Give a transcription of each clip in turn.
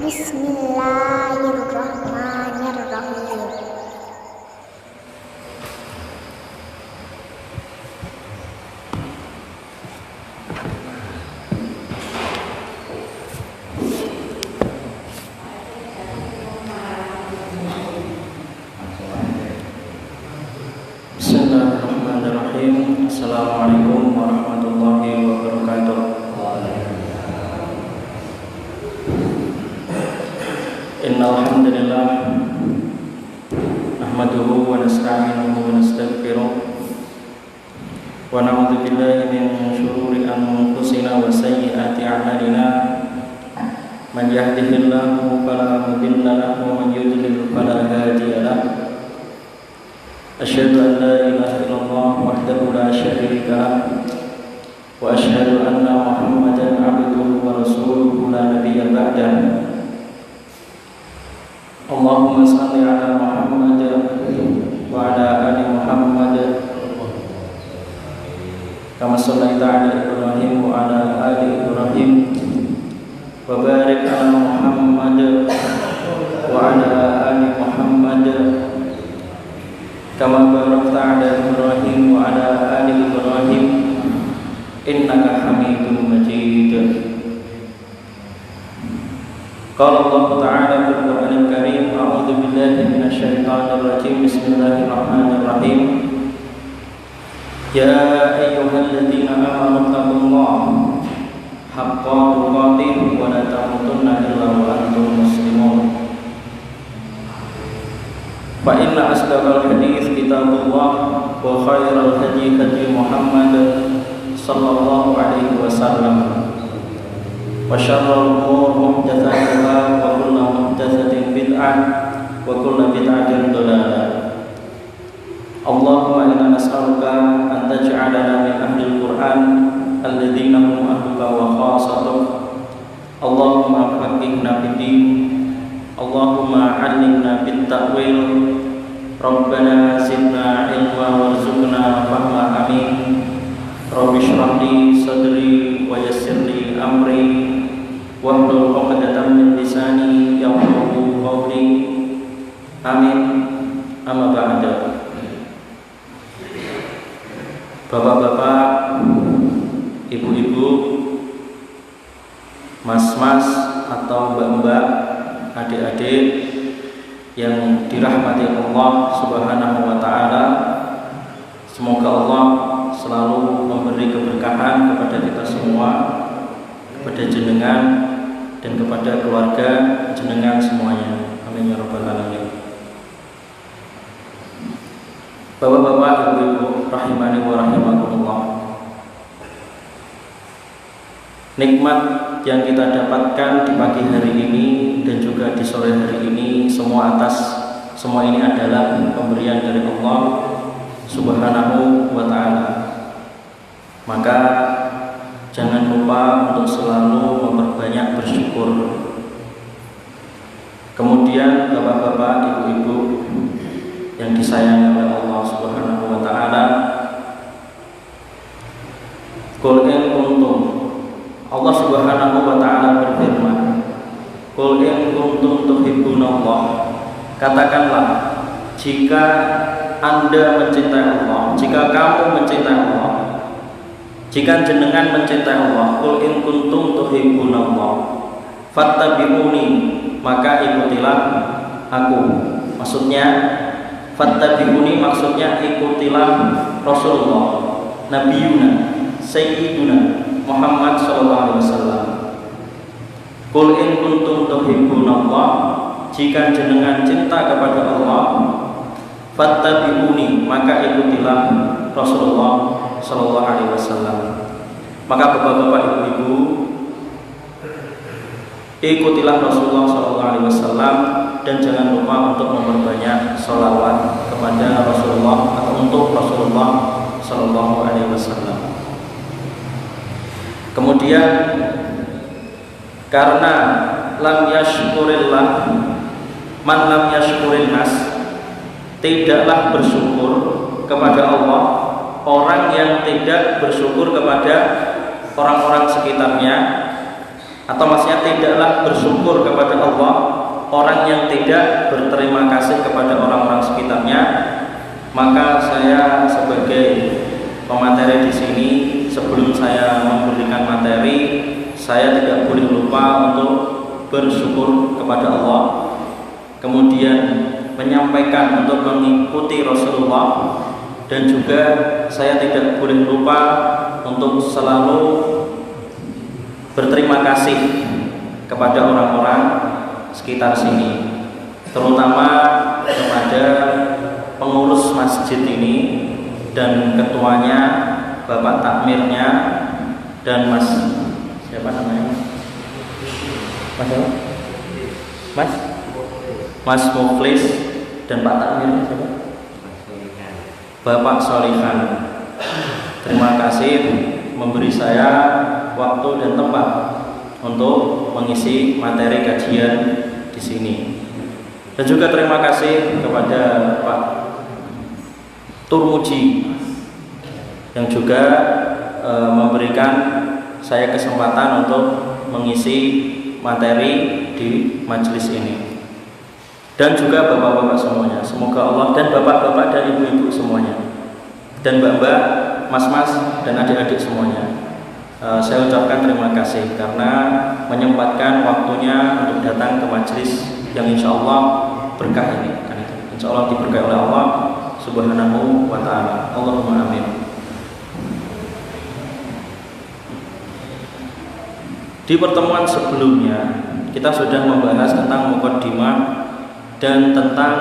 Bismillahirrahmanirrahim. Bismillahirrahmanirrahim. Assalamualaikum warahmatullahi wabarakatuh. Innal hamdalillah nahmaduhu wa nasta'inuhu wa nastaghfiruh wa na'udzu billahi min shururi anfusina wa sayyiati a'malina. Man yahdihillahu fala mudilla lahu wa man yudlil fala hadiya lahu. Asyhadu an la ilaha illallah wahdahu la syarika lahu wa asyhadu anna Muhammadan 'abduhu wa rasuluhu la nabiyya ba'dahu. Allahumma shalli ala Muhammad wa ala ali Muhammad kama shallaita ala Ibrahim wa ala ali Ibrahim wa barik ala Muhammad wa ala ali Muhammad kama barakta ala Ibrahim wa ala ali Ibrahim innaka Hamidum Majid. Qala Allah Ta'ala fil Qur'anil Karim, a'udzu billahi minasyaitonir rajim. Bismillahirrahmanirrahim. Ya ayyuhalladzina amanu taqullaha haqqa tuqatih wa la tamutunna illa wa antum muslimun. Fa inna asdaqal hadits kitabullah wa khairal hadi hadi Muhammad sallallahu alaihi wasallam. Wa syarrul umur muhdatsatuha wa kullu muhdatsatin bid'ah wa kullu bid'atin dhalalah. Allahumma inna nas'aluka an taj'alana min ahlil Qur'an alladzina hum ahluka wa khassatuh. Allahumma faqihna fid-din, Allahumma 'allimna bit-ta'wil, Rabbana zidna ilma warzuqna fahma. Amin. Rabbi shrah li sadri wa yassir li amri wahlul 'uqdatam min lisani yafqahu qawli. Amin. Amma ba'du. Bapak-bapak, ibu-ibu, mas-mas atau mbak-mbak, adik-adik yang dirahmati Allah Subhanahu wa taala, semoga Allah selalu memberi keberkahan kepada kita semua, kepada jenengan dan kepada keluarga jenengan semuanya. Amin ya rabbal alamin. Bapak-bapak, ibu-ibu, rahimani wa rahimakumullah. Nikmat yang kita dapatkan di pagi hari ini dan juga di sore hari ini, semua ini adalah pemberian dari Allah Subhanahu wa ta'ala. Maka jangan lupa untuk selalu memperbanyak bersyukur. Kemudian bapak-bapak, ibu-ibu yang disayangi oleh Allah Subhanahu wa ta'ala, qul in kuntum, Allah Subhanahu wa ta'ala berfirman, qul in kuntum tuhibbunallah, katakanlah jika Anda mencintai Allah, jika kamu mencintai Allah, jika jenengan mencintai Allah, qul in kuntum tuhibbunallah fattabi'uni, maka ikutilah aku. Maksudnya fattabi'uni maksudnya ikutilah Rasulullah, Nabiyuna, Sayyiduna Muhammad sallallahu alaihi wasallam. Qul in kuntum tuhibbunallah, jika jenengan cinta kepada Allah, fattabi'uni, maka ikutilah Rasulullah sallallahu alaihi wasallam. Maka bapak-bapak, ibu-ibu, ikutilah Rasulullah sallallahu alaihi wasallam dan jangan lupa untuk memperbanyak sholawat kepada Rasulullah atau untuk Rasulullah sallallahu alaihi wasallam. Kemudian karena lam yashkurillah man lam yashkurin nas, tidaklah bersyukur kepada Allah orang yang tidak bersyukur kepada orang-orang sekitarnya, atau maksudnya tidaklah bersyukur kepada Allah orang yang tidak berterima kasih kepada orang-orang sekitarnya, maka saya sebagai pemateri di sini, sebelum saya memberikan materi, saya tidak boleh lupa untuk bersyukur kepada Allah, kemudian menyampaikan untuk mengikuti Rasulullah, dan juga saya tidak boleh lupa untuk selalu berterima kasih kepada orang-orang sekitar sini, terutama kepada pengurus masjid ini dan ketuanya, Bapak Takmirnya, dan Mas siapa namanya? Mas siapa? Mas Muflis, dan Pak Takmirnya siapa? Bapak Solihan. Terima kasih memberi saya waktu dan tempat untuk mengisi materi kajian di sini. Dan juga terima kasih kepada Pak Turmuji yang juga memberikan saya kesempatan untuk mengisi materi di majelis ini. Dan juga bapak-bapak semuanya, semoga Allah, dan bapak-bapak dan ibu-ibu semuanya, dan mbak-mbak, mas-mas, dan adik-adik semuanya, saya ucapkan terima kasih karena menyempatkan waktunya untuk datang ke majelis yang insya Allah berkah ini. Kan itu, insya Allah diberkahi oleh Allah Subhanahu wa Ta'ala. Allahumma amin. Di pertemuan sebelumnya kita sudah membahas tentang muqaddimah dan tentang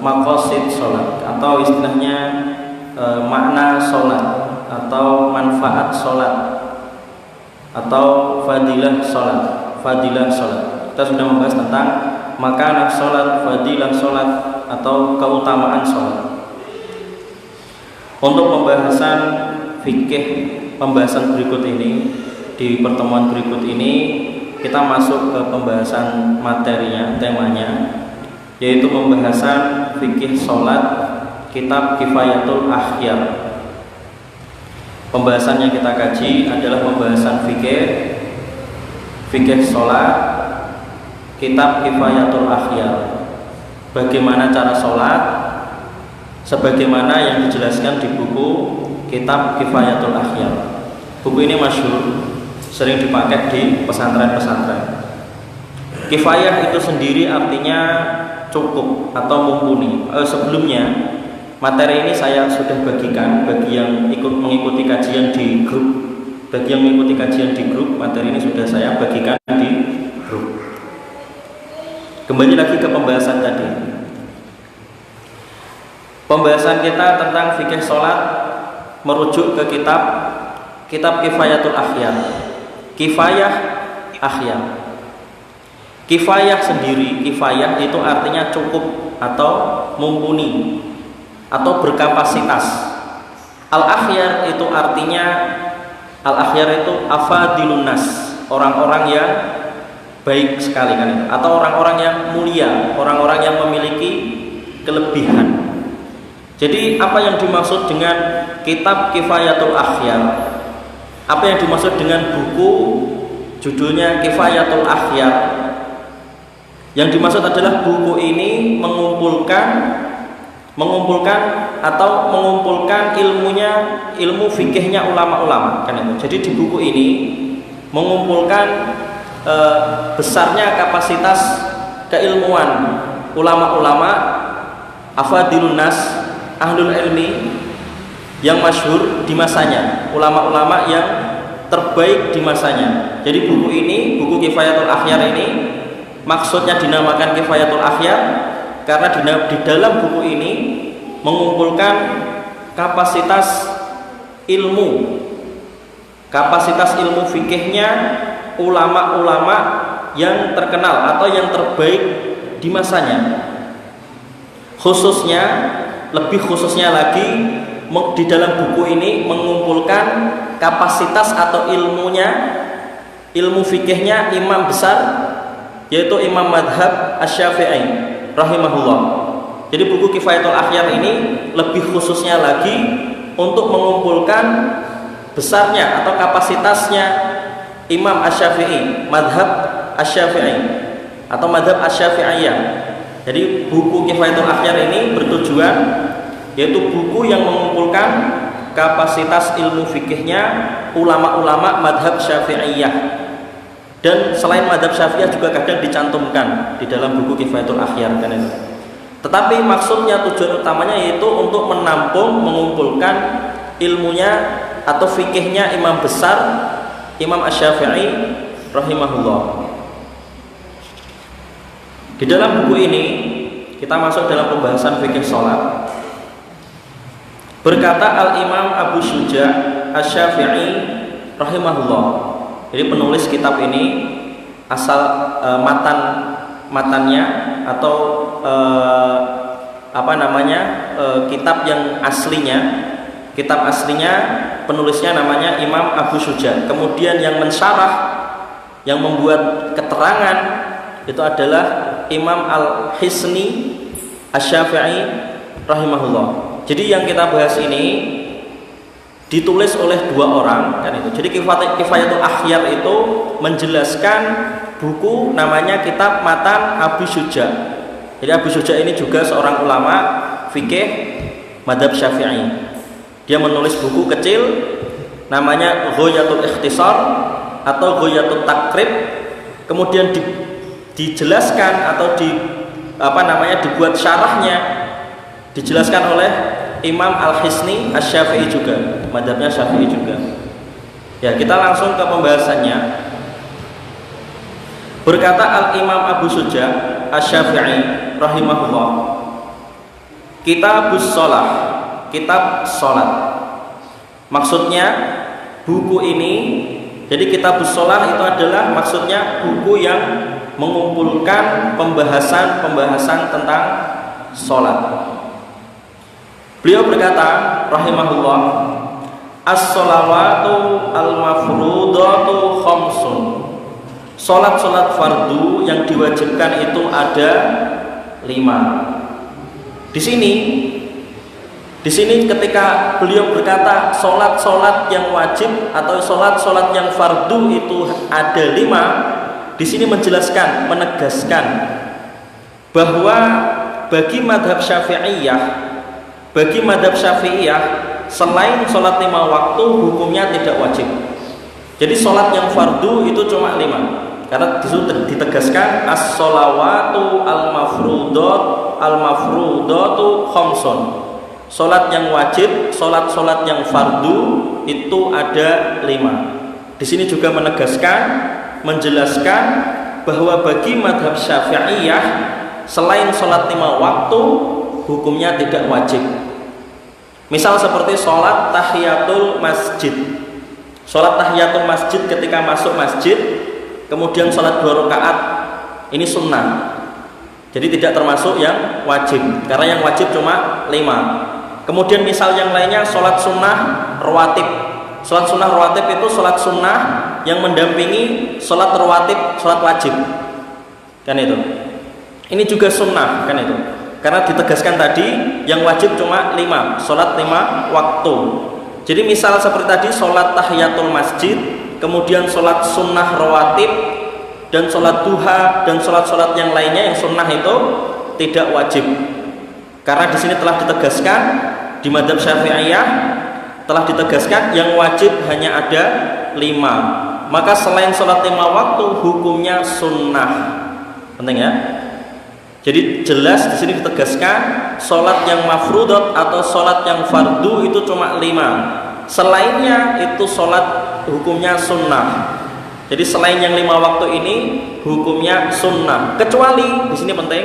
maqasid sholat, atau istilahnya makna sholat, atau manfaat sholat, atau fadilah sholat. Kita sudah membahas tentang makanah sholat, fadilah sholat, atau keutamaan sholat. Untuk pembahasan fikih, pembahasan berikut ini, di pertemuan berikut ini kita masuk ke pembahasan materinya, temanya, yaitu pembahasan fikih sholat, kitab Kifayatul Akhyar. Pembahasan yang kita kaji adalah pembahasan fikih sholat, kitab Kifayatul Akhyar. Bagaimana cara sholat, sebagaimana yang dijelaskan di buku kitab Kifayatul Akhyar. Buku ini masyhur, sering dipakai di pesantren-pesantren. Kifayah itu sendiri artinya cukup atau mumpuni. Sebelumnya materi ini saya sudah bagikan bagi yang mengikuti kajian di grup. Bagi yang mengikuti kajian di grup, materi ini sudah saya bagikan di grup. Kembali lagi ke pembahasan tadi. Pembahasan kita tentang fikih sholat merujuk ke kitab Kifayatul Akhyar. Kifayah akhyar. Kifayah sendiri, kifayah itu artinya cukup atau mumpuni atau berkapasitas. Al-akhyar itu artinya, al-akhyar itu afadilun nas, orang-orang yang baik sekali kan, atau orang-orang yang mulia, orang-orang yang memiliki kelebihan. Jadi apa yang dimaksud dengan kitab Kifayatul Akhyar? Apa yang dimaksud dengan buku judulnya Kifayatul Akhyar? Yang dimaksud adalah buku ini mengumpulkan ilmunya, ilmu fikihnya ulama-ulama kan itu. Jadi di buku ini mengumpulkan besarnya kapasitas keilmuan ulama-ulama, afadilun nas, ahlul ilmi yang masyhur di masanya, ulama-ulama yang terbaik di masanya. Jadi buku ini, buku Kifayatul Akhyar ini, maksudnya dinamakan Kifayatul Akhyar karena di dalam buku ini mengumpulkan kapasitas ilmu fikihnya ulama-ulama yang terkenal atau yang terbaik di masanya. Lebih khususnya lagi, di dalam buku ini mengumpulkan kapasitas atau ilmu fikihnya imam besar, yaitu Imam Madhab Asy-Syafi'i rahimahullah. Jadi buku Kifayatul Akhyar ini lebih khususnya lagi untuk mengumpulkan besarnya atau kapasitasnya Imam Asy-Syafi'i, Madhab Asy-Syafi'i. atau madhab Asy-Syafi'iyah. Jadi buku Kifayatul Akhyar ini bertujuan yaitu buku yang mengumpulkan kapasitas ilmu fikihnya ulama-ulama madhab Syafi'iyah. Dan selain madhab Syafi'iyah juga kadang dicantumkan di dalam buku Kifayatul Akhyar kan itu. Tetapi maksudnya tujuan utamanya yaitu untuk menampung, mengumpulkan ilmunya atau fikihnya imam besar Imam Asy-Syafi'i rahimahullah. Di dalam buku ini kita masuk dalam pembahasan fikih sholat. Berkata Al-Imam Abu Syuja' Asy-Syafi'i rahimahullah. Jadi penulis kitab ini asal matannya atau kitab yang aslinya, kitab aslinya penulisnya namanya Imam Abu Syuja'. Kemudian yang mensyarah, yang membuat keterangan itu adalah Imam Al-Hisni Asy-Syafi'i rahimahullah. Jadi yang kita bahas ini ditulis oleh dua orang kan itu. Jadi Kifayatul Akhyar itu menjelaskan buku namanya kitab Matan Abu Syuja'. Jadi Abu Syuja' ini juga seorang ulama fikih madhab Syafi'i. Dia menulis buku kecil namanya Ghayatul Ikhtisar atau Ghayatul Takrib. Kemudian dijelaskan atau dibuat syarahnya, dijelaskan oleh Imam Al-Hisni Asy-Syafi'i juga, madhabnya Syafi'i juga. Ya, kita langsung ke pembahasannya. Berkata Al-Imam Abu Syuja' Asy-Syafi'i rahimahullah, Kitabus Shalah, kitab salat. Maksudnya buku ini, jadi Kitabus Shalah itu adalah maksudnya buku yang mengumpulkan pembahasan tentang salat. Beliau berkata rahimahullah, as-sholawatu al-mafrudatu khamsun. Salat-salat fardu yang diwajibkan itu ada 5. Di sini ketika beliau berkata salat-salat yang wajib atau salat-salat yang fardu itu ada 5, di sini menjelaskan, menegaskan bahwa bagi madhab Syafi'iyah selain sholat 5 waktu hukumnya tidak wajib. Jadi sholat yang fardu itu cuma 5, karena disitu ditegaskan as-sholawatu al-mafrudatu khamsun. Sholat yang wajib, sholat yang fardu itu ada 5. Di sini juga menegaskan, menjelaskan bahwa bagi madhab Syafi'iyah selain sholat 5 waktu hukumnya tidak wajib. Misal seperti sholat tahiyatul masjid. Sholat tahiyatul masjid ketika masuk masjid, kemudian sholat 2 rakaat, ini sunnah. Jadi tidak termasuk yang wajib, karena yang wajib cuma 5. Kemudian misal yang lainnya sholat sunnah rawatib. Sholat sunnah rawatib itu sholat sunnah yang mendampingi sholat rawatib, sholat wajib. Kan itu. Ini juga sunnah, kan itu. Karena ditegaskan tadi yang wajib cuma 5, sholat 5 waktu. Jadi misal seperti tadi sholat tahiyatul masjid, kemudian sholat sunnah rawatib dan sholat duha dan sholat yang lainnya yang sunnah itu tidak wajib. Karena di sini telah ditegaskan di madhab Syafi'iyah telah ditegaskan yang wajib hanya ada 5. Maka selain sholat 5 waktu hukumnya sunnah. Penting ya. Jadi jelas di sini ditegaskan sholat yang mafrudat atau sholat yang fardu itu cuma 5. Selainnya itu sholat hukumnya sunnah. Jadi selain yang 5 waktu ini hukumnya sunnah. Kecuali di sini penting,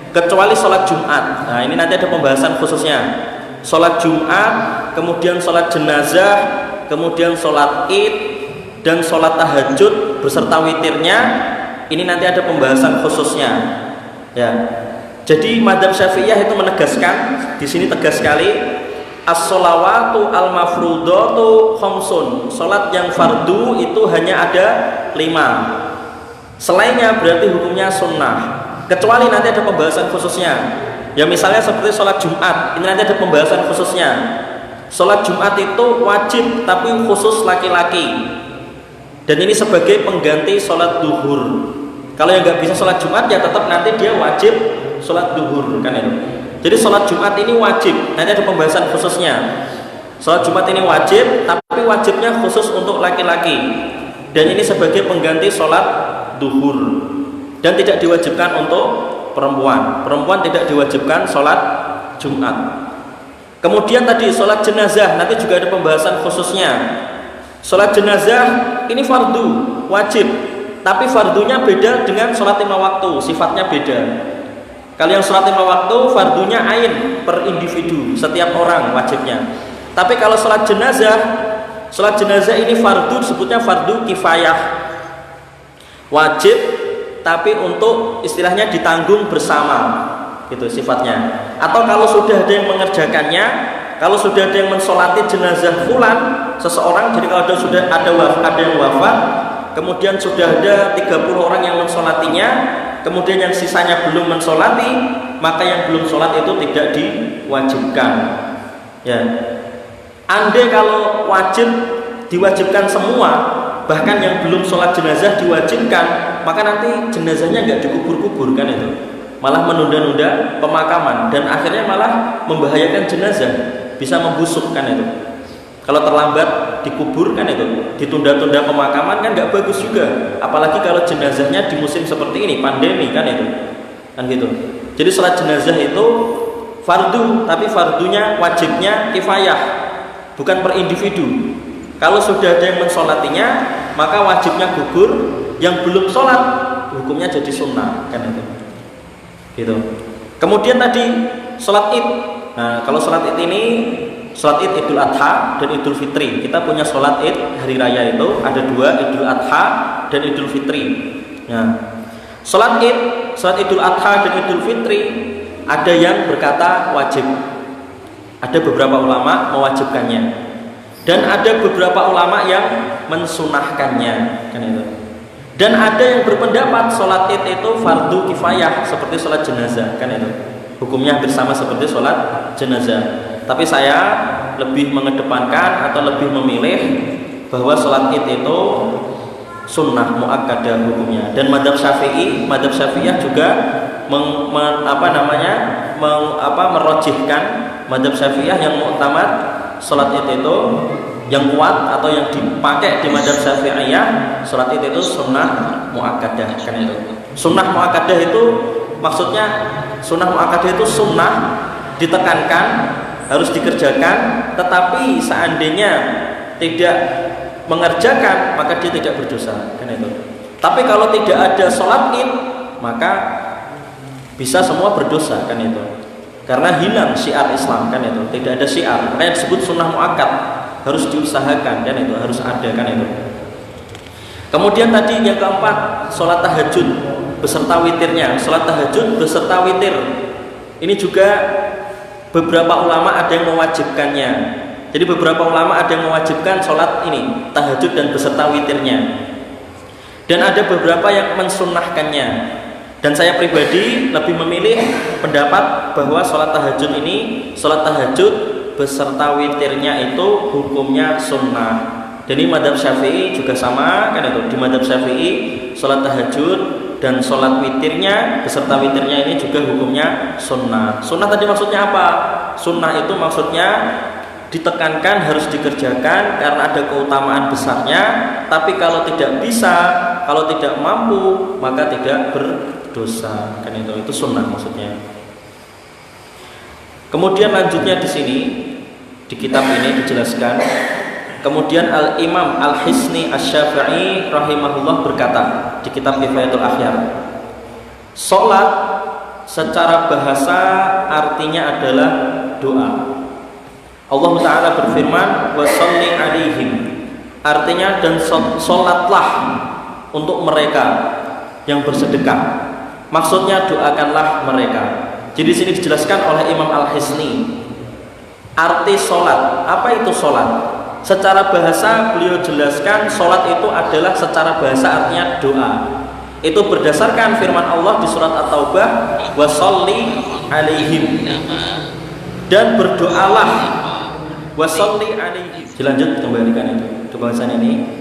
kecuali sholat Jumat. Nah ini nanti ada pembahasan khususnya. Sholat Jumat, kemudian sholat jenazah, kemudian sholat Id dan sholat tahajud beserta witirnya. Ini nanti ada pembahasan khususnya. Ya, jadi madhab Syafi'iyah itu menegaskan di sini tegas sekali as-sholawatu al-mafrudatu khamsun. Salat yang fardu itu hanya ada 5. Selainnya berarti hukumnya sunnah. Kecuali nanti ada pembahasan khususnya. Ya misalnya seperti sholat Jumat, ini nanti ada pembahasan khususnya. Sholat Jumat itu wajib tapi khusus laki-laki. Dan ini sebagai pengganti sholat duhur. Kalau yang nggak bisa sholat Jumat ya tetap nanti dia wajib sholat duhur kan itu. Jadi sholat Jumat ini wajib, nanti ada pembahasan khususnya. Sholat Jumat ini wajib, tapi wajibnya khusus untuk laki-laki, dan ini sebagai pengganti sholat duhur, dan tidak diwajibkan untuk perempuan. Perempuan tidak diwajibkan sholat Jumat. Kemudian tadi sholat jenazah, nanti juga ada pembahasan khususnya. Sholat jenazah ini fardu, wajib, tapi fardunya beda dengan sholat 5 waktu, sifatnya beda. Kalau yang sholat 5 waktu, fardunya ain per individu, setiap orang wajibnya. Tapi kalau sholat jenazah ini fardu, disebutnya fardu kifayah, wajib, tapi untuk istilahnya ditanggung bersama, gitu sifatnya. Atau kalau sudah ada yang mengerjakannya, kalau sudah ada yang mensolati jenazah fulan seseorang, jadi kalau sudah ada yang wafat, kemudian sudah ada 30 orang yang mensolatinya, kemudian yang sisanya belum mensolati, maka yang belum sholat itu tidak diwajibkan. Ya, andai kalau wajib diwajibkan semua, bahkan yang belum sholat jenazah diwajibkan, maka nanti jenazahnya nggak dikubur-kubur kan itu, malah menunda-nunda pemakaman, dan akhirnya malah membahayakan jenazah, bisa membusuk kan itu. Kalau terlambat dikubur kan itu, ditunda-tunda pemakaman kan nggak bagus juga, apalagi kalau jenazahnya di musim seperti ini, pandemi kan itu, kan gitu. Jadi sholat jenazah itu fardu, tapi fardunya wajibnya kifayah, bukan per individu. Kalau sudah ada yang mensolatinya, maka wajibnya gugur. Yang belum sholat, hukumnya jadi sunnah, kan itu. Gitu. Kemudian tadi sholat id. Nah, kalau sholat id ini, sholat id Idul Adha dan Idul Fitri. Kita punya sholat id hari raya itu ada 2, Idul Adha dan Idul Fitri. Nah, sholat Idul Adha dan Idul Fitri ada yang berkata wajib. Ada beberapa ulama mewajibkannya. Dan ada beberapa ulama yang mensunahkannya, kan itu. Dan ada yang berpendapat sholat id itu fardu kifayah seperti sholat jenazah, kan itu. Hukumnya hampir sama seperti sholat jenazah. Tapi saya lebih mengedepankan atau lebih memilih bahwa sholat id itu sunnah muakkadah hukumnya. Dan madhab Syafi'iyah juga merojihkan madhab Syafi'iyah yang mu'tamad. Sholat id itu yang kuat atau yang dipakai di madhab Syafi'iyah, sholat id itu sunnah muakkadah, kan itu. Sunnah muakkadah itu maksudnya, sunnah muakkadah itu sunnah ditekankan, harus dikerjakan, tetapi seandainya tidak mengerjakan maka dia tidak berdosa, kan itu. Tapi kalau tidak ada sholat id maka bisa semua berdosa, kan itu. Karena hilang syiar Islam, kan itu, tidak ada syiar, makanya disebut sunnah muakkad, harus diusahakan, kan itu, harus ada, kan itu. Kemudian tadi yang keempat, sholat tahajud beserta witirnya. Sholat tahajud beserta witir ini juga beberapa ulama ada yang mewajibkannya. Jadi beberapa ulama ada yang mewajibkan sholat ini tahajud dan beserta witirnya, dan ada beberapa yang mensunnahkannya. Dan saya pribadi lebih memilih pendapat bahwa sholat tahajud beserta witirnya itu hukumnya sunnah. Jadi madhab Syafi'i juga sama, kan itu. Di madhab Syafi'i sholat tahajud dan sholat witirnya beserta witirnya ini juga hukumnya sunnah. Sunnah tadi maksudnya apa? Sunnah itu maksudnya ditekankan, harus dikerjakan karena ada keutamaan besarnya. Tapi kalau tidak bisa, kalau tidak mampu, maka tidak berdosa, kan itu sunnah maksudnya. Kemudian lanjutnya di sini di kitab ini dijelaskan. Kemudian Al-Imam Al-Hisni Asy-Syafi'i rahimahullah berkata di kitab Kifayatul Akhyar, sholat secara bahasa artinya adalah doa. Allah Ta'ala berfirman, wa sholli alaihim, artinya dan sholatlah untuk mereka yang bersedekah. Maksudnya doakanlah mereka. Jadi di sini dijelaskan oleh Imam Al-Hisni arti sholat. Apa itu sholat? Secara bahasa beliau jelaskan sholat itu adalah secara bahasa artinya doa. Itu berdasarkan firman Allah di surat At-Taubah, wa sholli alaihim, dan berdoalah, wa sholli alaihim. Dilanjut kembalikan itu bahasan ini.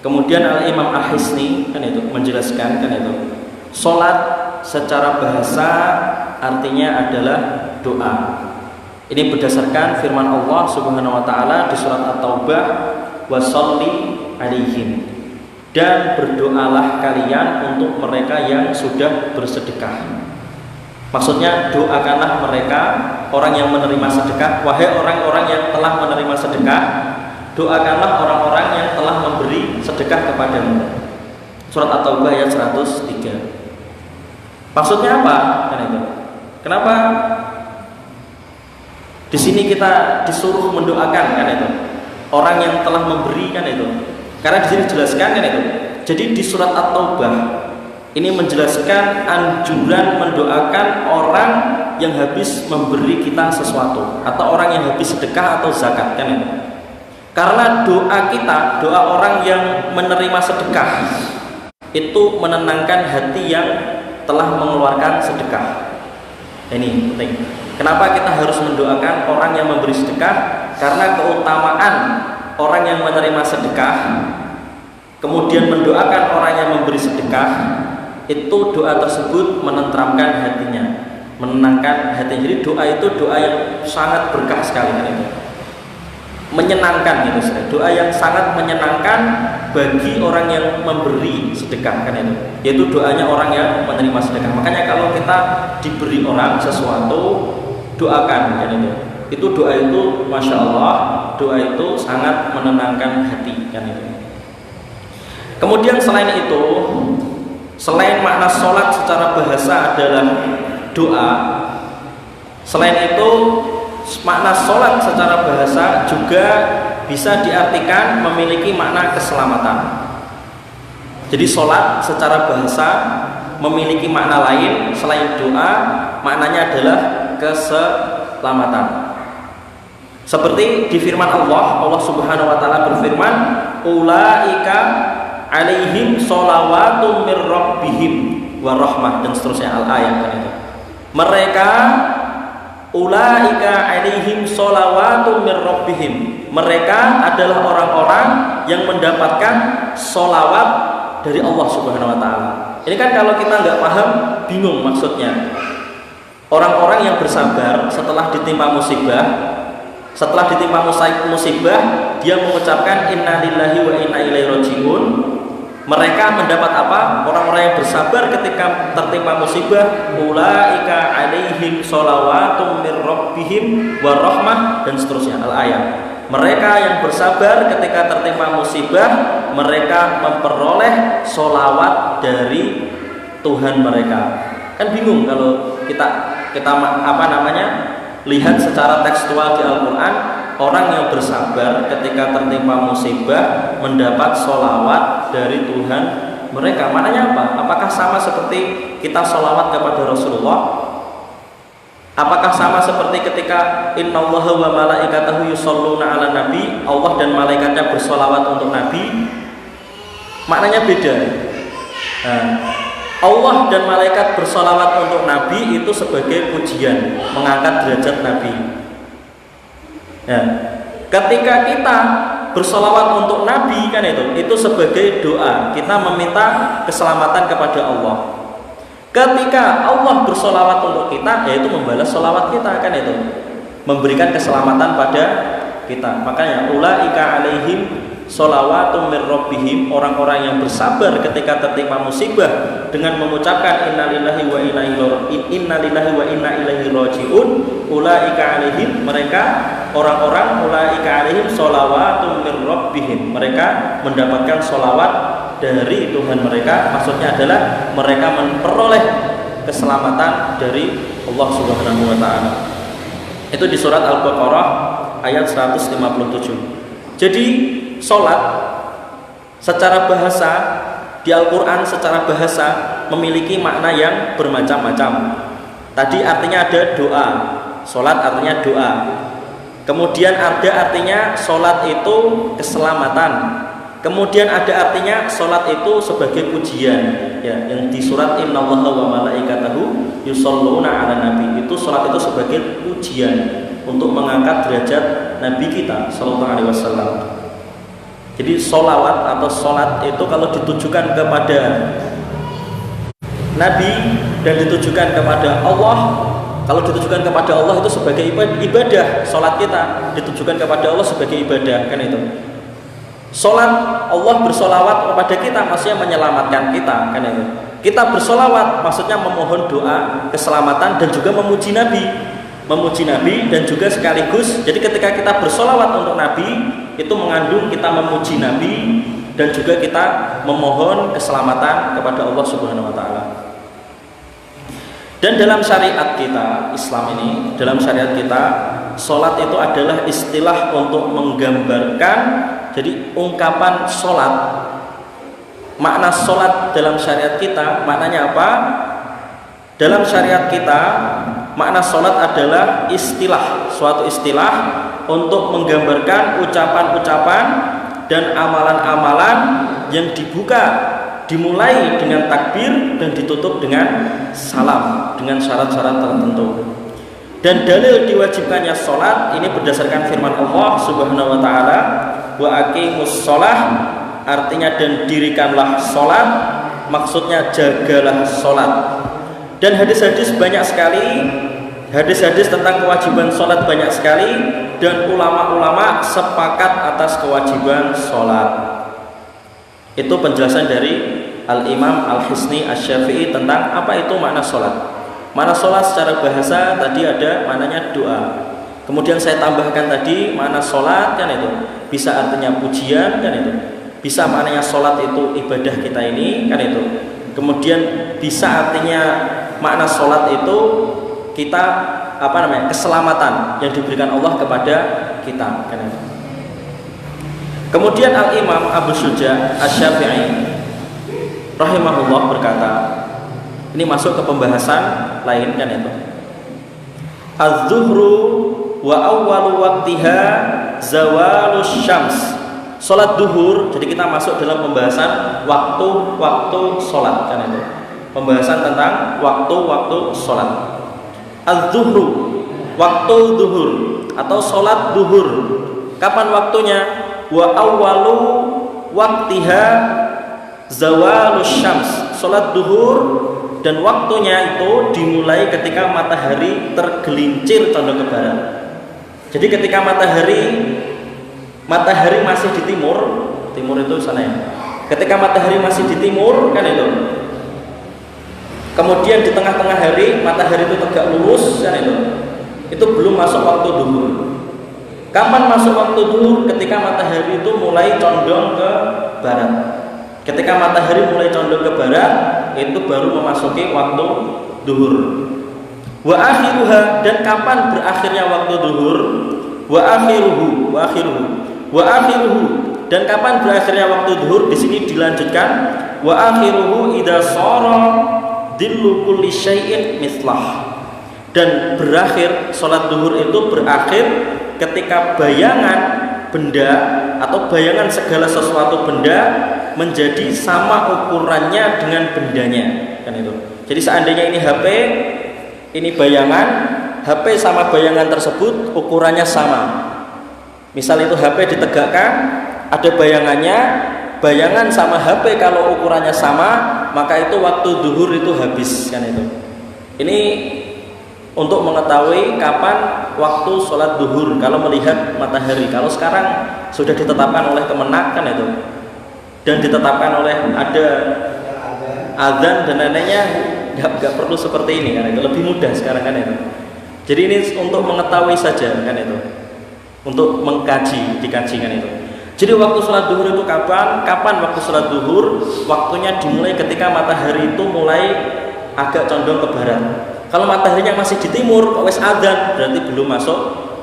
Kemudian Al-Imam Al-Hisni kan itu menjelaskan, kan itu Salat secara bahasa artinya adalah doa. Ini berdasarkan firman Allah Subhanahu wa taala di surat At-Taubah, "Washolli 'alaihim." Dan berdoalah kalian untuk mereka yang sudah bersedekah. Maksudnya doakanlah mereka, orang yang menerima sedekah. Wahai orang-orang yang telah menerima sedekah, doakanlah orang-orang yang telah memberi sedekah kepadamu. Surat At-Taubah ayat 103. Maksudnya apa? Kenapa di sini kita disuruh mendoakan kan itu? Orang yang telah memberi kan itu. Karena di sini dijelaskan kan itu. Jadi di surat At-Taubah ini menjelaskan anjuran mendoakan orang yang habis memberi kita sesuatu, atau orang yang habis sedekah atau zakat kan itu. Karena doa kita, doa orang yang menerima sedekah itu menenangkan hati yang telah mengeluarkan sedekah. Ini penting. Kenapa kita harus mendoakan orang yang memberi sedekah? Karena keutamaan orang yang menerima sedekah kemudian mendoakan orang yang memberi sedekah, itu doa tersebut menenteramkan hatinya, menenangkan hatinya. Jadi doa itu doa yang sangat berkah sekali kan itu. Menyenangkan gitu, doa yang sangat menyenangkan bagi orang yang memberi sedekah kan itu, yaitu doanya orang yang menerima sedekah. Makanya kalau kita diberi orang sesuatu, doakan kan itu doa itu masya Allah, doa itu sangat menenangkan hati kan itu. Kemudian selain itu, selain makna sholat secara bahasa adalah doa, selain itu makna sholat secara bahasa juga bisa diartikan memiliki makna keselamatan. Jadi sholat secara bahasa memiliki makna lain selain doa, maknanya adalah keselamatan. Seperti di firman Allah, Allah Subhanahu wa taala berfirman, "Ulaika 'alaihim sholawatun mir rabbihim wa rahmah," dan seterusnya al-ayat itu. Mereka ulaika 'alaihim sholawatun mir rabbihim. Mereka adalah orang-orang yang mendapatkan sholawat dari Allah Subhanahu wa taala. Ini kan kalau kita nggak paham, bingung maksudnya. Orang-orang yang bersabar setelah ditimpa musibah, dia mengucapkan innalillahi wa inna ilaihi rajiun. Mereka mendapat apa? Orang-orang yang bersabar ketika tertimpa musibah, ulaika 'alaihim sholawatun mir rabbihim wa rahmah, dan seterusnya al-ayat. Mereka yang bersabar ketika tertimpa musibah, mereka memperoleh sholawat dari Tuhan mereka. Kan bingung kalau kita lihat secara tekstual di Al-Quran, orang yang bersabar ketika tertimpa musibah mendapat sholawat dari Tuhan mereka. Maknanya apa? Apakah sama seperti kita sholawat kepada Rasulullah? Apakah sama seperti ketika innallaha wa malaikatahu yusholluna ala nabi, Allah dan malaikatnya bersolawat untuk Nabi? Maknanya beda. Allah dan malaikat bersolawat untuk Nabi itu sebagai pujian, mengangkat derajat Nabi. Ketika kita bersolawat untuk Nabi kan itu sebagai doa, kita meminta keselamatan kepada Allah. Ketika Allah bersolawat untuk kita, yaitu membalas solawat kita kan itu, memberikan keselamatan pada kita. Makanya ulaika 'alaihim sholawatun mir rabbihim, orang-orang yang bersabar ketika tertimpa musibah dengan mengucapkan innalillahi wa inna ilaihi rajiun. Ulaika 'alaihim, mereka orang-orang ulaika 'alaihim sholawatun mir rabbihim, mereka mendapatkan sholawat dari Tuhan mereka. Maksudnya adalah mereka memperoleh keselamatan dari Allah Subhanahu wa taala. Itu di surat Al-Baqarah ayat 157. Jadi sholat secara bahasa di Al-Quran secara bahasa memiliki makna yang bermacam-macam. Tadi artinya ada doa, sholat artinya doa. Kemudian ada artinya sholat itu keselamatan. Kemudian ada artinya sholat itu sebagai pujian, ya, yang di surat innallaha wa malaikatahu yusholluna ala nabi, itu sholat itu sebagai pujian untuk mengangkat derajat Nabi kita sallallahu alaihi wasallam. Jadi sholawat atau sholat itu kalau ditujukan kepada Nabi dan ditujukan kepada Allah. Kalau ditujukan kepada Allah itu sebagai ibadah, sholat kita ditujukan kepada Allah sebagai ibadah, kan itu. Sholat, Allah bersolawat kepada kita maksudnya menyelamatkan kita, kan itu. Kita bersolawat maksudnya memohon doa keselamatan dan juga memuji Nabi dan juga sekaligus. Jadi ketika kita bersolawat untuk Nabi itu mengandung kita memuji Nabi dan juga kita memohon keselamatan kepada Allah Subhanahu Wa Taala. Dan dalam syariat kita, Islam ini, dalam syariat kita, sholat itu adalah istilah untuk menggambarkan, jadi ungkapan sholat. Makna sholat dalam syariat kita, maknanya apa? Dalam syariat kita, makna sholat adalah istilah, suatu istilah untuk menggambarkan ucapan-ucapan dan amalan-amalan yang dimulai dengan takbir dan ditutup dengan salam dengan syarat-syarat tertentu. Dan dalil diwajibkannya sholat ini berdasarkan firman Allah Subhanahu Wa Taala, wa aqimus sholah, artinya dan dirikanlah sholat, maksudnya jagalah sholat. Dan hadis-hadis banyak sekali, hadis-hadis tentang kewajiban sholat banyak sekali, dan ulama-ulama sepakat atas kewajiban sholat. Itu penjelasan dari Al-Imam Al-Hisni Asy-Syafi'i tentang apa itu makna sholat. Makna sholat secara bahasa tadi ada maknanya doa. Kemudian saya tambahkan tadi makna sholat, kan itu bisa artinya pujian, kan itu bisa maknanya sholat itu ibadah kita ini, kan itu. Kemudian bisa artinya makna sholat itu kita keselamatan yang diberikan Allah kepada kita, kan itu. Kemudian Al-Imam Abu Syuja Asy-Syafi'i rahimahullah berkata, ini masuk ke pembahasan lain, kan itu. Az-zuhru wa awwalu waqtiha zawalus syams. Salat duhur, jadi kita masuk dalam pembahasan waktu-waktu salat, kan itu. Pembahasan tentang waktu-waktu salat. Az-zuhru, waktu duhur atau salat duhur. Kapan waktunya? Wa awwalu waqtiha zawalus syams. Salat duhur dan waktunya itu dimulai ketika matahari tergelincir condong ke barat. Jadi ketika matahari masih di timur itu sana ya. Ketika matahari masih di timur, kan itu. Kemudian di tengah-tengah hari matahari itu tegak lurus, kan itu. Itu belum masuk waktu duhur. Kapan masuk waktu duhur? Ketika matahari itu mulai condong ke barat. Ketika matahari mulai condong ke barat, itu baru memasuki waktu duhur. Wa akhiruha, dan kapan berakhirnya waktu duhur? Wa akhiruhu, dan kapan berakhirnya waktu duhur? Di sini dilanjutkan wa akhiruhu idza shara dillu kulli syai'in mithlah. Dan berakhir, salat duhur itu berakhir ketika bayangan benda atau bayangan segala sesuatu benda menjadi sama ukurannya dengan bendanya, kan itu. Jadi seandainya ini HP, ini bayangan, HP sama bayangan tersebut ukurannya sama. Misal itu HP ditegakkan, ada bayangannya, bayangan sama HP kalau ukurannya sama, maka itu waktu duhur itu habis, kan itu. Ini untuk mengetahui kapan waktu sholat duhur kalau melihat matahari. Kalau sekarang sudah ditetapkan oleh Kemenak, kan itu, dan ditetapkan oleh ada azan dan lainnya, nggak perlu seperti ini, kan itu lebih mudah sekarang, kan itu. Jadi ini untuk mengetahui saja, kan itu, untuk dikaji, kan itu. Jadi waktu sholat duhur itu kapan waktu sholat duhur? Waktunya dimulai ketika matahari itu mulai agak condong ke barat. Kalau mataharinya masih di timur, kok wes adzan, berarti belum masuk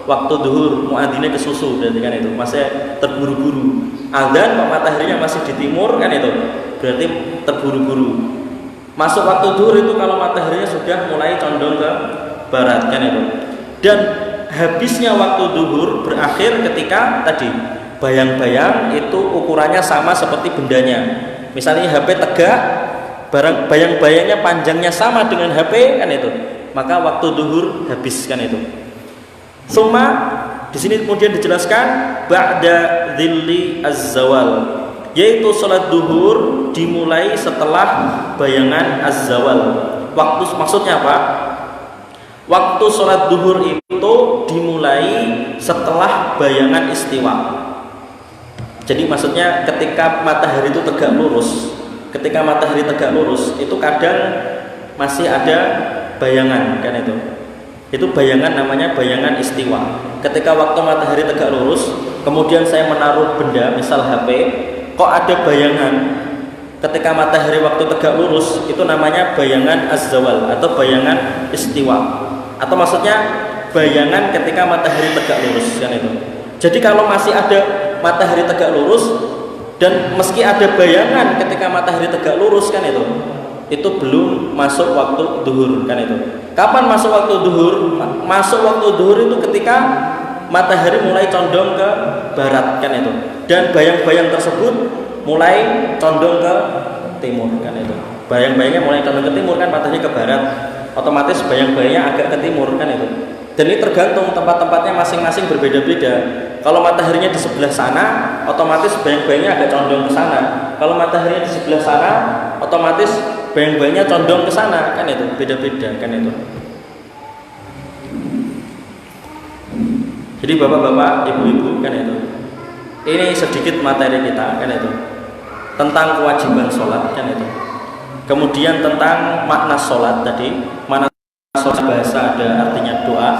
waktu duhur. Muadzinnya kesusu, berarti, kan itu, masih terburu-buru. Adzan kok mataharinya masih di timur, kan itu, berarti terburu-buru. Masuk waktu duhur itu kalau mataharinya sudah mulai condong ke barat, kan itu. Dan habisnya waktu duhur berakhir ketika tadi bayang-bayang itu ukurannya sama seperti bendanya. Misalnya HP tegak, bayang-bayangnya panjangnya sama dengan HP, kan itu, maka waktu duhur habis, kan itu. Summa di sini kemudian dijelaskan ba'da dhilli az-zawal. Yaitu sholat duhur dimulai setelah bayangan az-zawal. Waktu maksudnya apa? Waktu sholat duhur itu dimulai setelah bayangan istiwa. Jadi maksudnya ketika matahari itu tegak lurus, ketika matahari tegak lurus itu kadang masih ada bayangan kan itu. Itu bayangan namanya bayangan istiwa. Ketika waktu matahari tegak lurus, kemudian saya menaruh benda, misal HP, kok ada bayangan. Ketika matahari waktu tegak lurus, itu namanya bayangan az-zawal atau bayangan istiwa. Atau maksudnya bayangan ketika matahari tegak lurus kan itu. Jadi kalau masih ada matahari tegak lurus dan meski ada bayangan ketika matahari tegak lurus kan itu belum masuk waktu duhur kan itu. Kapan masuk waktu duhur? Masuk waktu duhur itu ketika matahari mulai condong ke barat kan itu, dan bayang-bayang tersebut mulai condong ke timur kan itu. Bayang-bayangnya mulai condong ke timur kan, matahari ke barat, otomatis bayang-bayangnya agak ke timur kan itu. Dan ini tergantung tempat-tempatnya masing-masing berbeda-beda. Kalau mataharinya di sebelah sana, otomatis bayang-bayangnya agak condong ke sana. Kalau mataharinya di sebelah sana, otomatis bayang-bayangnya condong ke sana kan itu, beda-beda kan itu. Jadi bapak-bapak, ibu-ibu kan itu. Ini sedikit materi kita kan itu. Tentang kewajiban sholat kan itu. Kemudian tentang makna sholat tadi. Makna sholat bahasa ada artinya doa.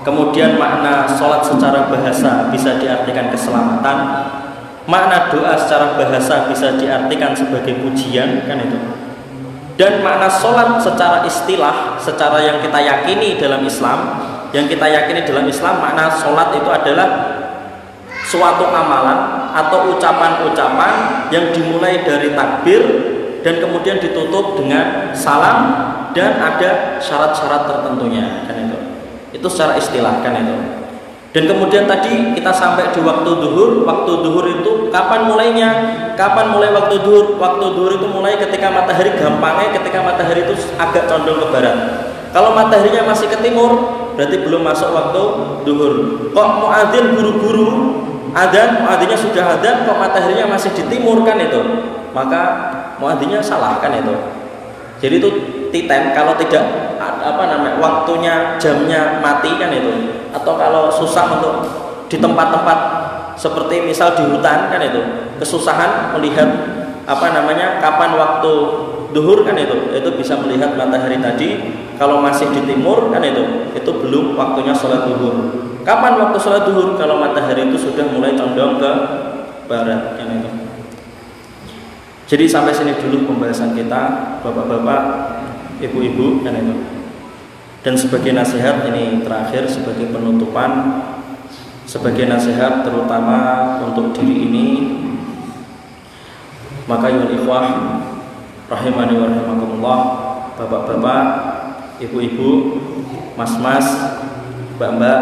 Kemudian makna sholat secara bahasa bisa diartikan keselamatan. Makna doa secara bahasa bisa diartikan sebagai pujian kan itu. Dan makna sholat secara istilah, secara yang kita yakini dalam Islam, makna sholat itu adalah suatu amalan atau ucapan-ucapan yang dimulai dari takbir dan kemudian ditutup dengan salam dan ada syarat-syarat tertentunya kan itu. Itu secara istilah kan itu. Dan kemudian tadi kita sampai di waktu duhur. Waktu duhur itu kapan mulainya? Kapan mulai waktu duhur? Waktu duhur itu mulai ketika matahari, gampangnya ketika matahari itu agak condong ke barat. Kalau mataharinya masih ke timur, berarti belum masuk waktu duhur. Kok muadzin buru-buru adzan, muadzinnya sudah adzan, kok mataharinya masih di timur kan itu? Maka muadzinnya salah kan itu. Jadi itu titen kalau tidak waktunya, jamnya mati kan itu. Atau kalau susah untuk di tempat-tempat seperti misal di hutan kan itu, kesusahan melihat kapan waktu duhur kan itu bisa melihat matahari tadi. Kalau masih di timur kan itu belum waktunya sholat duhur. Kapan waktu sholat duhur? Kalau matahari itu sudah mulai condong ke barat kan itu. Jadi sampai sini dulu pembahasan kita, bapak-bapak, ibu-ibu kan itu. Dan sebagai nasihat ini terakhir, sebagai penutupan, sebagai nasihat terutama untuk diri ini, maka ya ikhwah rahimani wa rahimakumullah, bapak-bapak, ibu-ibu, mas-mas, mbak-mbak,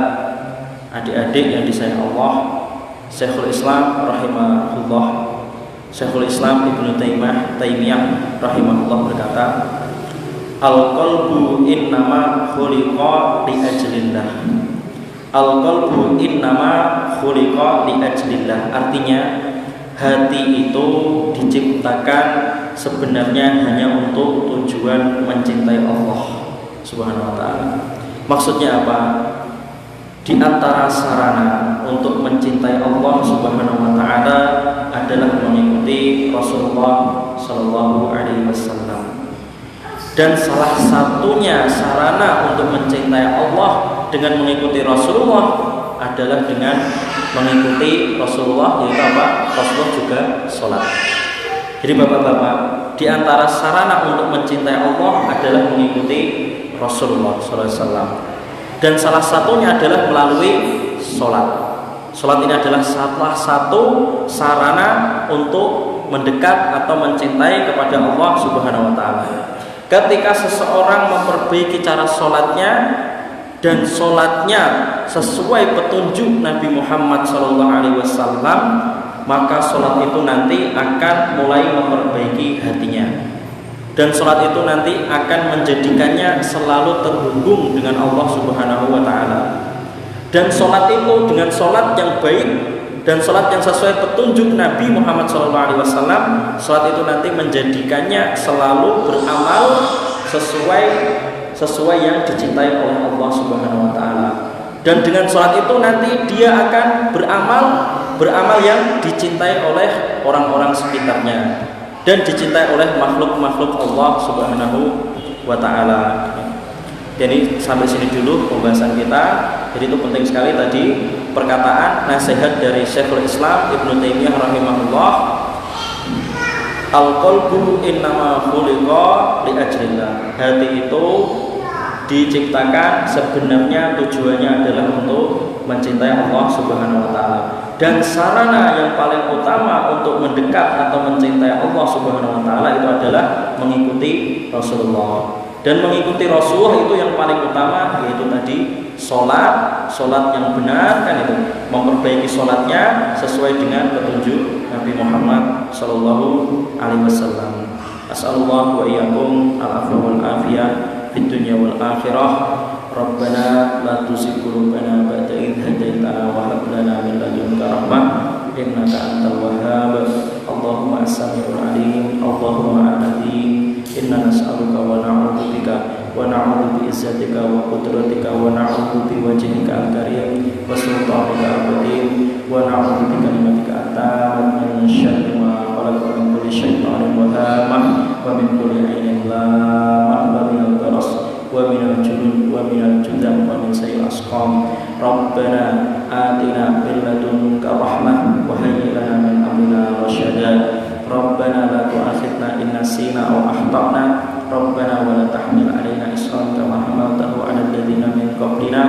adik-adik yang disayang Allah, Syekhul Islam rahimahullah, Syekhul Islam Ibnu Taimiyah rahimahullah berkata, al-qalbu innama khuliqa li ajlillah. Al-qalbu innama khuliqa li ajlillah. Artinya hati itu diciptakan sebenarnya hanya untuk tujuan mencintai Allah Subhanahu wa taala. Maksudnya apa? Di antara sarana untuk mencintai Allah Subhanahu wa taala adalah mengikuti Rasulullah sallallahu alaihi wasallam. Dan salah satunya sarana untuk mencintai Allah dengan mengikuti Rasulullah adalah dengan mengikuti Rasulullah, yaitu apa? Rasulullah juga sholat. Jadi bapak-bapak, di antara sarana untuk mencintai Allah adalah mengikuti Rasulullah SAW. Dan salah satunya adalah melalui sholat. Sholat ini adalah salah satu sarana untuk mendekat atau mencintai kepada Allah Subhanahu wa taala. Ketika seseorang memperbaiki cara sholatnya dan sholatnya sesuai petunjuk Nabi Muhammad SAW, maka sholat itu nanti akan mulai memperbaiki hatinya, dan sholat itu nanti akan menjadikannya selalu terhubung dengan Allah Subhanahu wa taala. Dan sholat itu dengan sholat yang baik Dan sholat yang sesuai petunjuk Nabi Muhammad SAW, sholat itu nanti menjadikannya selalu beramal sesuai yang dicintai oleh Allah Subhanahu wa taala. Dan dengan sholat itu nanti dia akan beramal yang dicintai oleh orang-orang sekitarnya dan dicintai oleh makhluk-makhluk Allah Subhanahu wa taala. Jadi sampai sini dulu pembahasan kita. Jadi itu penting sekali tadi perkataan nasihat dari Syekhul Islam Ibnu Taimiyah rahimahullah, al-qalbu innama khuliqa li ajrillah. Hati itu diciptakan sebenarnya tujuannya adalah untuk mencintai Allah Subhanahu wa taala. Dan sarana yang paling utama untuk mendekat atau mencintai Allah Subhanahu wa taala itu adalah mengikuti Rasulullah. Dan mengikuti Rasulullah itu yang paling utama, yaitu tadi sholat yang benar, kan itu memperbaiki sholatnya sesuai dengan petunjuk Nabi Muhammad Sallallahu Alaihi Wasallam. As'alullah wa iyyakum al-afwa wal afiyah fid dunya wal akhirah. Rabbana la tuzigh qulubana ba'da idh hadaitana wa hab lana min ladunka rahmah innaka antal wahhab. Allahumma as-sami'ul 'alim, Allahumma al-'alim. Inna nas'aluka wa na'udzu bika wa na'udzu bi izzatika wa qudratika wa na'udzu bi wajhika al-karim wa sultanika al-qadim wa na'udzu bi kalimatika at-tammah min syarri ma khalaq min kulli syaitanin wa hamah wa min kulli 'ainin lamah wa min al-baras wa min al-junun wa min al-judam wa min sayyi'il asqam. Rabbana atina min ladunka rahmah wa hayyi lana min amrina rasyada. Rabbana la tu'akhidna in nasina aw akhtana. Rabbana wa la tahmil 'alaina isran kama hamaltahu 'alal ladzina min qablina.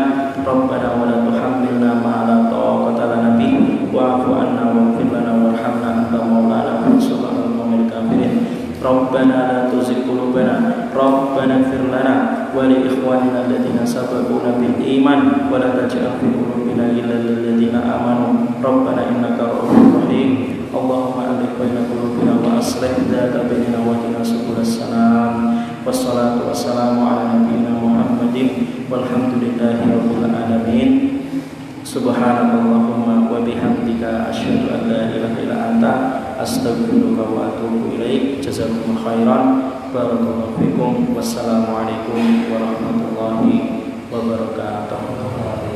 Rabbana wa la tuhammilna ma la taqata lana bihi wa'fu 'anna waghfir lana warhamna anta maulana fansurna 'alal qaumil kafirin. Rabbana la tuzigh qulubana Rabbana ighfir lana wa li ikhwanina alladzina sabaquna bil iman wa la taj'al fi qulubina ghillan lil ladzina amanu Rabbana innaka ra'ufur rahim. Allahumma alif baina qulubina wa aslih dzata bainana wa hdina subulas salam. Wassalatu wassalamu ala nabiyyina Muhammadin walhamdulillahi rabbil alamin. Subhanakallahumma wa bihamdika asyhadu an la ilaha illa anta astaghfiruka wa atubu ilaik. Jazakumullahu khairan. Barakallahu fikum. Wassalamualaikum warahmatullahi wabarakatuh.